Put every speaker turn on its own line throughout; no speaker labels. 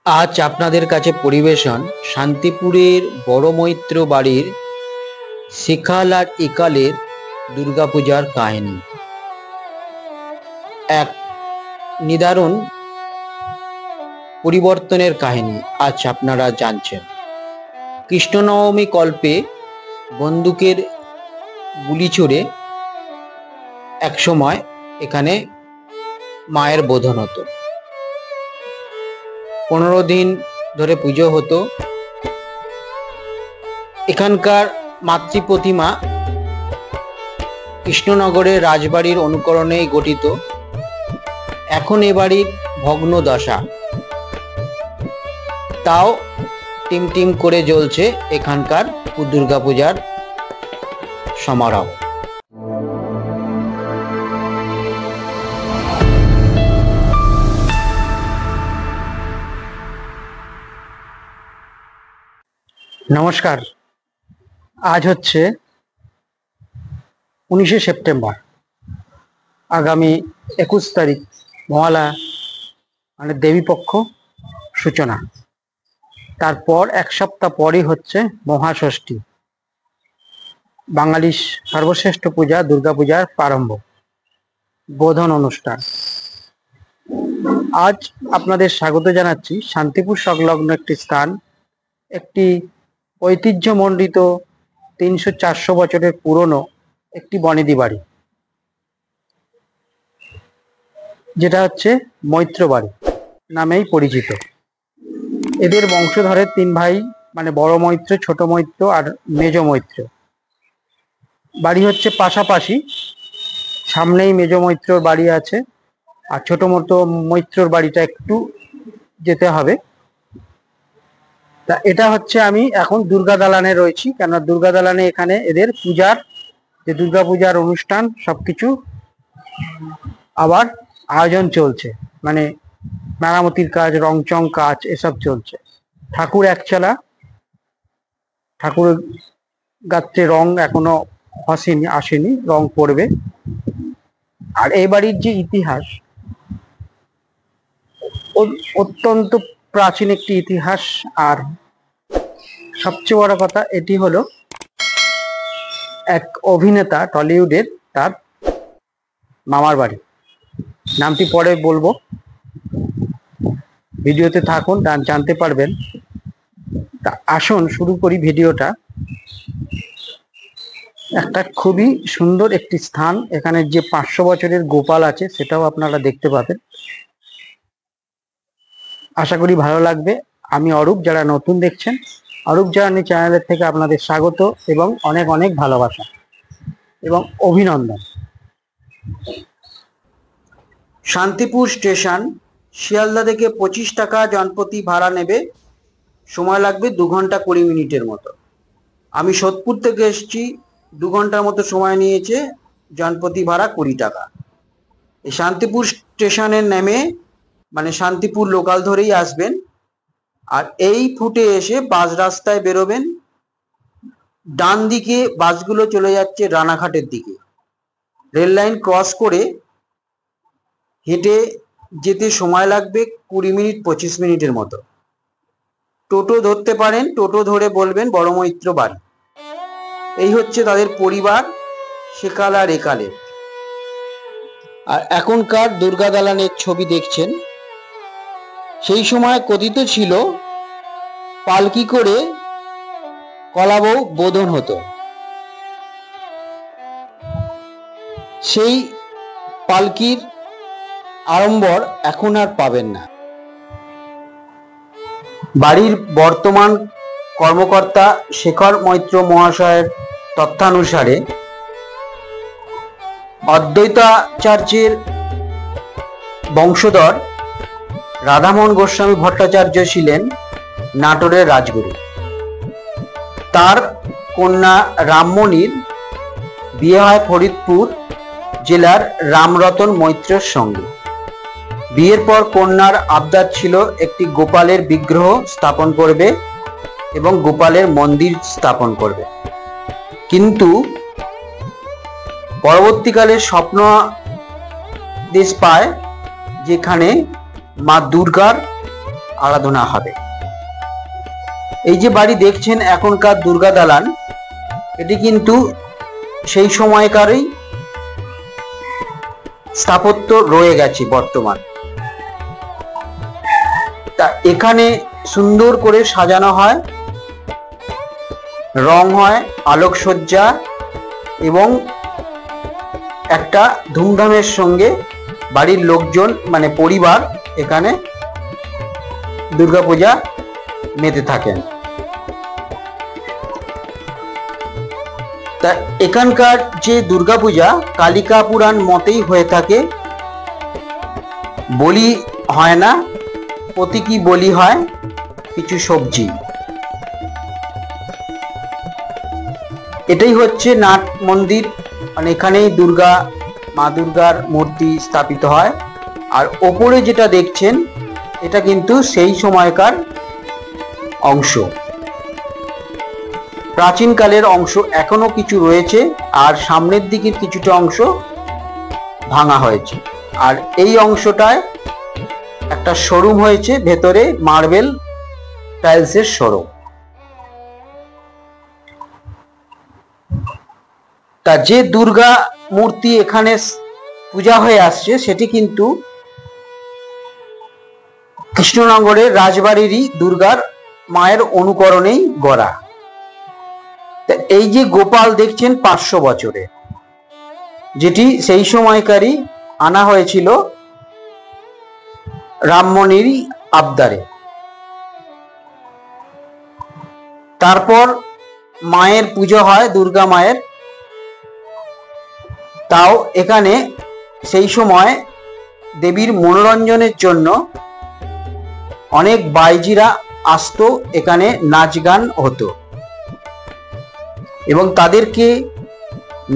আজ আপনাদের কাছে পরিবেশন শান্তিপুরের বড় মৈত্র বাড়ির সেকাল আর একালের দুর্গাপূজার কাহিনী। এক নিদারুণ পরিবর্তনের কাহিনী আজ আপনারা জানছেন। কৃষ্ণনবমী কল্পে বন্দুকের গুলি ছুড়ে একসময় এখানে মায়ের বোধন হতো। 15 দিন ধরে পুজো হতো। এখানকার মাতৃ প্রতিমা কৃষ্ণনগরের রাজবাড়ির অনুকরণে গঠিত। এখন এ বাড়ির ভগ্ন দশা, তাও টিমটিম করে জ্বলছে এখানকার দুর্গাপূজার সমারোহ। নমস্কার, আজ হচ্ছে 19শে সেপ্টেম্বর, আগামী 21 তারিখ মহালয়া, মানে দেবীপক্ষ সূচনা। তারপর এক সপ্তাহ পরই হচ্ছে মহাষষ্ঠী, বাঙালির সর্বশ্রেষ্ঠ পূজা দুর্গাপূজার প্রারম্ভ, বোধন অনুষ্ঠান। আজ আপনাদের স্বাগত জানাচ্ছি শান্তিপুর সংলগ্ন একটি স্থান, একটি ঐতিহ্যমণ্ডিত 300-400 বছরের পুরনো একটি বনেদি বাড়ি, যেটা হচ্ছে মৈত্র বাড়ি নামেই পরিচিত। এদের বংশধরের 3 ভাই, মানে বড় মৈত্র, ছোট মৈত্র আর মেজ মৈত্র। বাড়ি হচ্ছে পাশাপাশি, সামনেই মেজ মৈত্রর বাড়ি আছে, আর ছোট মৈত্রর বাড়িটা একটু যেতে হবে। তা এটা হচ্ছে, আমি এখন দুর্গা দালানে রয়েছি, কেননা দুর্গা দালানে এখানে এদের পূজার যে দুর্গাপূজার অনুষ্ঠান সবকিছু আবার আয়োজন চলছে, মানে মেরামতির কাজ, রংচং কাজ এসব চলছে। ঠাকুর একচালা, ঠাকুর গাত্রে রং এখনো আসেনি, রং পড়বে। আর এই বাড়ির যে ইতিহাস, অত্যন্ত প্রাচীন একটি ইতিহাস। আর সবচেয়ে বড় কথা, এটি হলো এক অভিনেতা টলিউডের, তার মামার বাড়ি। নামটি পরে বলবো, ভিডিওতে থাকুন, জানতে পারবেন। তা আসুন শুরু করি ভিডিওটা। একটা খুবই সুন্দর একটি স্থান, এখানে যে 500 বছরের গোপাল আছে সেটাও আপনারা দেখতে পাবেন। আশা করি ভালো লাগবে। আমি অরূপ, যারা নতুন দেখছেন অরূপ জার্নি চ্যানেলের থেকে আপনাদের স্বাগত এবং অনেক অনেক ভালোবাসা এবং অভিনন্দন। শান্তিপুর স্টেশন শিয়ালদা থেকে 25 টাকা জনপ্রতি ভাড়া নেবে। সময় লাগবে 2 ঘন্টা 20 মিনিটের মতো। আমি সোদপুর থেকে এসেছি, 2 ঘন্টার মতো সময় নিয়েছে, জনপ্রতি ভাড়া 20 টাকা। এই শান্তিপুর স্টেশনে নেমে, মানে শান্তিপুর লোকাল ধরেই আসবেন, আর এই ফুটে এসে বাস রাস্তায় বেরোবেন। ডান দিকে বাসগুলো চলে যাচ্ছে রানাঘাটের দিকে। রেল লাইন ক্রস করে হেঁটে যেতে সময় লাগবে 20 মিনিট 25 মিনিটের মতো। টোটো ধরতে পারেন, টোটো ধরে বলবেন বড় মৈত্র বাড়ি। এই হচ্ছে তাদের পরিবার, সেকাল আর একালের। আর এখনকার দুর্গা দালানের ছবি দেখছেন। সেই সময় কথিত ছিল পালকি করে কলাবউ বোধন হতো। সেই পালকির আড়ম্বর এখন আর পাবেন না। বাড়ির বর্তমান কর্মকর্তা শেখর মৈত্র মহাশয়ের তথ্যানুসারে অদ্বৈতাচার্যের বংশধর রাধামোহন গোস্বামী ভট্টাচার্য ছিলেন নাটোরের রাজগুরু। তার কন্যা রামমণির বিয়ে হয় ফরিদপুর জেলার রামরতন মৈত্রের সঙ্গে। বিয়ের পর কন্যার আবদার ছিল একটি গোপালের বিগ্রহ স্থাপন করবে এবং গোপালের মন্দির স্থাপন করবে। কিন্তু পরবর্তীকালে স্বপ্ন দেশ পায়, যেখানে মা দুর্গার আরাধনা হবে। এই যে বাড়ি দেখছেন এখনকার দুর্গা দালান, এটি কিন্তু সেই সময়কারই স্থাপত্য রয়ে গেছে বর্তমান। তা এখানে সুন্দর করে সাজানো হয়, রং হয়, আলোকসজ্জা এবং একটা ধুমধামের সঙ্গে বাড়ির লোকজন মানে পরিবার এখানে দুর্গাপূজা মেতে থাকেন। তা এখানকার যে দুর্গাপূজা কালিকা পুরাণ মতেই হয়ে থাকে, বলি হয় না, প্রতীকী বলি হয় কিছু সবজি। এটাই হচ্ছে নাট মন্দির, মানে এখানেই মা দুর্গার মূর্তি স্থাপিত হয়। আর ওপরে যেটা দেখছেন এটা কিন্তু সেই সময়কার অংশ, প্রাচীনকালের অংশ এখনো কিছু রয়েছে, আর সামনের দিকের কিছুটা অংশ ভাঙা হয়েছে। আর এই অংশটায় একটা শোরুম হয়েছে, ভেতরে মার্বেল টাইলসের শোরুম। তা যে দুর্গা মূর্তি এখানে পূজা হয়ে আসছে সেটি কিন্তু কৃষ্ণনগরের রাজবাড়িরই দুর্গার মায়ের অনুকরণেই গড়া। এই যে গোপাল দেখছেন 500 বছরে, যেটি সেই সময়কারই আনা হয়েছিল রামমণিরই আবদারে। তারপর মায়ের পুজো হয়, দুর্গা মায়ের। তাও এখানে সেই সময় দেবীর মনোরঞ্জনের জন্য অনেক বাইজিরা আসতো, এখানে নাচ গান হতো এবং তাদেরকে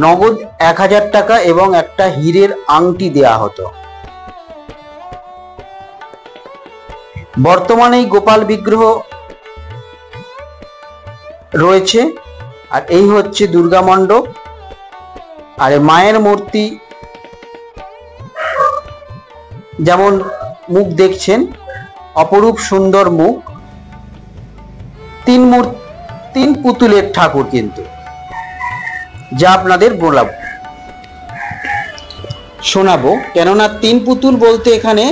নগদ 1000 টাকা এবং একটা হীরের আংটি দেয়া হতো। বর্তমানে গোপাল বিগ্রহ রয়েছে। আর এই হচ্ছে দুর্গা মণ্ডপ। আর মায়ের মূর্তি যেমন মুখ দেখছেন, অপরূপ সুন্দর মুখ, তিন পুতুলের ঠাকুর কিন্তু, যা আপনাদের শোনাবো। কেননা 3 পুতুল বলতে এখানে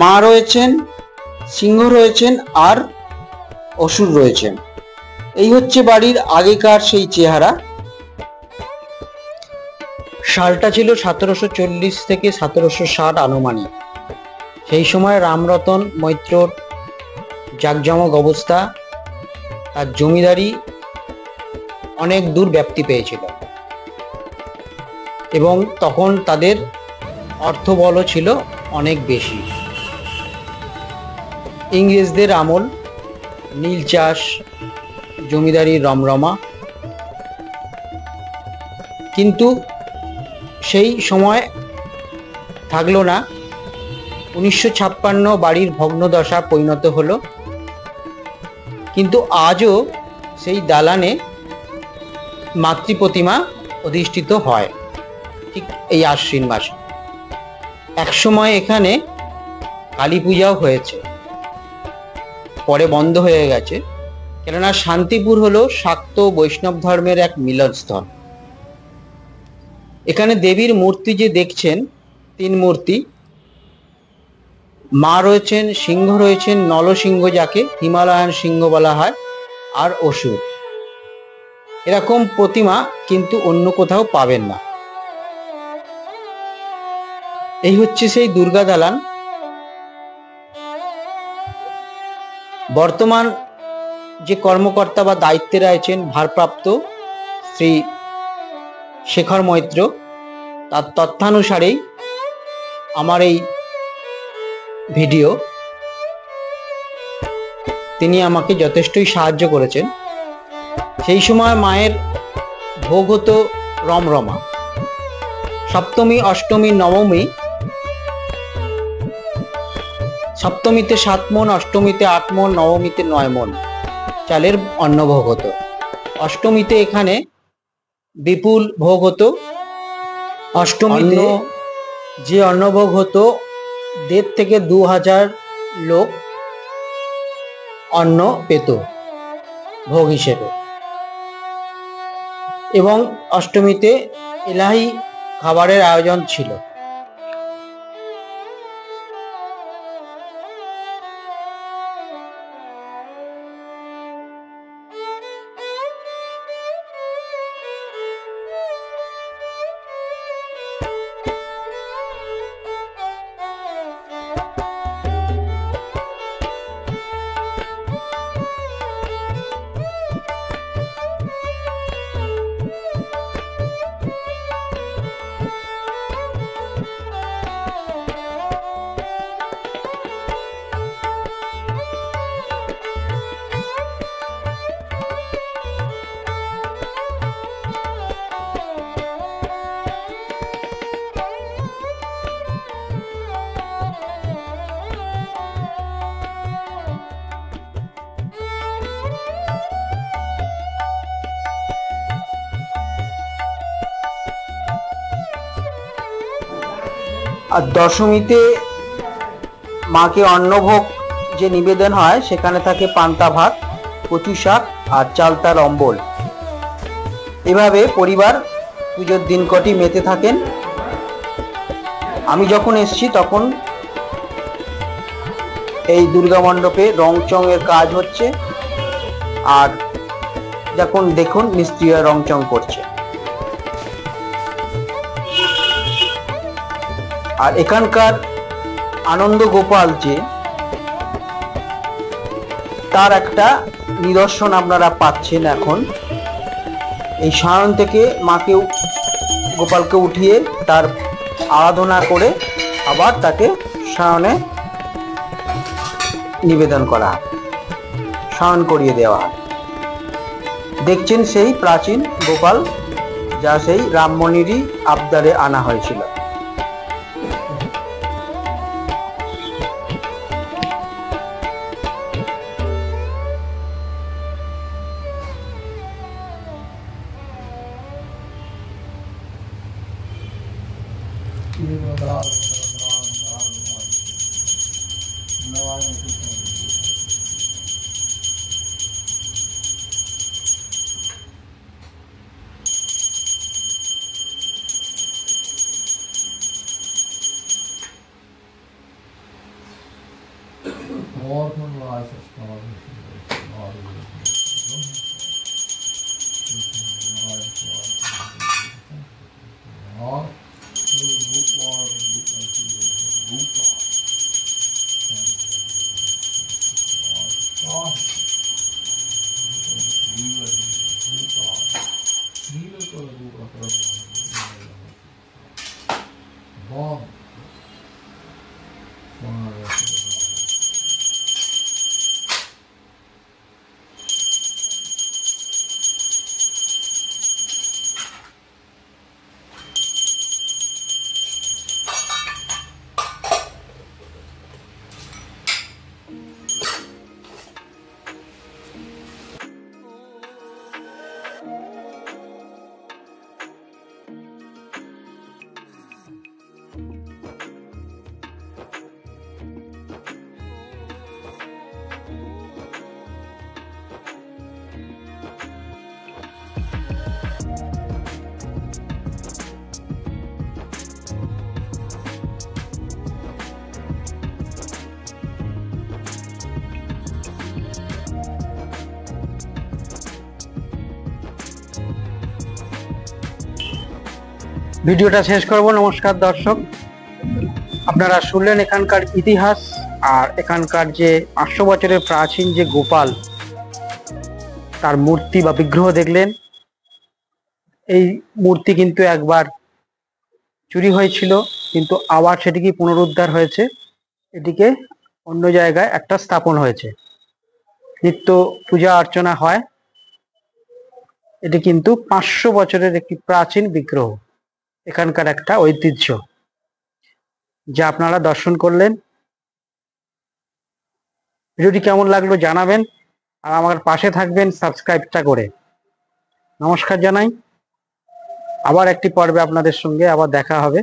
মা রয়েছেন, সিংহ রয়েছেন আর অসুর রয়েছেন। এই হচ্ছে বাড়ির আগেকার সেই চেহারা। সালটা ছিল 1740 থেকে 1760 আনুমানিক। সেই সময় রামরতন মৈত্রর জাঁকজমক অবস্থা, তার জমিদারি অনেক দূর ব্যাপ্তি পেয়েছিল এবং তখন তাদের অর্থবলও ছিল অনেক বেশি। ইংরেজদের আমল, নীল চাষ, জমিদারি রমরমা। কিন্তু সেই সময় থাকলো না। 1956 বাড়ির ভগ্নদশা পরিণত হলো। কিন্তু আজও সেই দালানে মাতৃ প্রতিমা অধিষ্ঠিত হয়, ঠিক এই আশ্বিন মাসে। একসময় এখানে কালী পূজাও হয়েছে, পরে বন্ধ হয়ে গেছে। কেননা শান্তিপুর হলো শাক্ত বৈষ্ণব ধর্মের এক মিলনস্থল। এখানে দেবীর মূর্তি যে দেখছেন, 3 মূর্তি, মা রয়েছেন, সিংহ রয়েছেন, নলসিংহ যাকে হিমালয়ান সিংহ বলা হয়, আর অসুর। এরকম প্রতিমা কিন্তু অন্য কোথাও পাবেন না। এই হচ্ছে সেই দুর্গা দালান। বর্তমান যে কর্মকর্তা বা দায়িত্বে রয়েছেন ভারপ্রাপ্ত শ্রী শেখর মৈত্র, তার তথ্যানুসারেই আমার এই ভিডিও। তিনি আমাকে যথেষ্টই সাহায্য করেছেন। সেই সময় মায়ের ভোগ হতো রমরমা। সপ্তমী, অষ্টমী, নবমী, সপ্তমীতে 7 মণ, অষ্টমীতে 8 মণ, নবমীতে 9 মণ চালের অন্নভোগ হতো। অষ্টমীতে এখানে বিপুল ভোগ হতো। অষ্টমীতে যে অন্নভোগ হতো 1,500 থেকে 2,000 লোক অন্ন পেত ভোগ হিসেবে, এবং অষ্টমীতে এলাহি খাবারের আয়োজন ছিল। আর দশমীতে মাকে অন্নভোগ যে নিবেদন হয় সেখানে থাকে পান্তা ভাত, কচু শাক আর চালতার অম্বল। এভাবে পরিবার পুজোর দিন কটি মেতে থাকেন। আমি যখন এসছি তখন এই দুর্গা মণ্ডপে রং চং এর কাজ হচ্ছে, আর যখন দেখুন মিস্ত্রিরা রং চং করছে। আর এখানকার আনন্দ গোপাল যে, তার একটা নিদর্শন আপনারা পাচ্ছেন এখন। এই সায়ন থেকে মাকে গোপালকে উঠিয়ে তার আরাধনা করে আবার তাকে সায়নে নিবেদন করা হয়, সায়ন করিয়ে দেওয়া হয়। দেখছেন সেই প্রাচীন গোপাল, যা সেই রামমণিরই আবদারে আনা হয়েছিল। ভিডিওটা শেষ করব। নমস্কার দর্শক, আপনারা শুনলেন এখানকার ইতিহাস আর এখানকার যে 500 বছরের প্রাচীন যে গোপাল, তার মূর্তি বা বিগ্রহ দেখলেন। এই মূর্তি কিন্তু একবার চুরি হয়েছিল, কিন্তু আবার সেটিকে পুনরুদ্ধার হয়েছে, এটিকে অন্য জায়গায় একটা স্থাপন হয়েছে, নিত্য পূজা অর্চনা হয়। এটি কিন্তু 500 বছরের একটি প্রাচীন বিগ্রহ, এখানকার একটা ঐতিহ্য যা আপনারা দর্শন করলেন। ভিডিওটি কেমন লাগলো জানাবেন, আর আমার পাশে থাকবেন সাবস্ক্রাইবটা করে। নমস্কার জানাই। আবার একটি পর্বে আপনাদের সঙ্গে আবার দেখা হবে।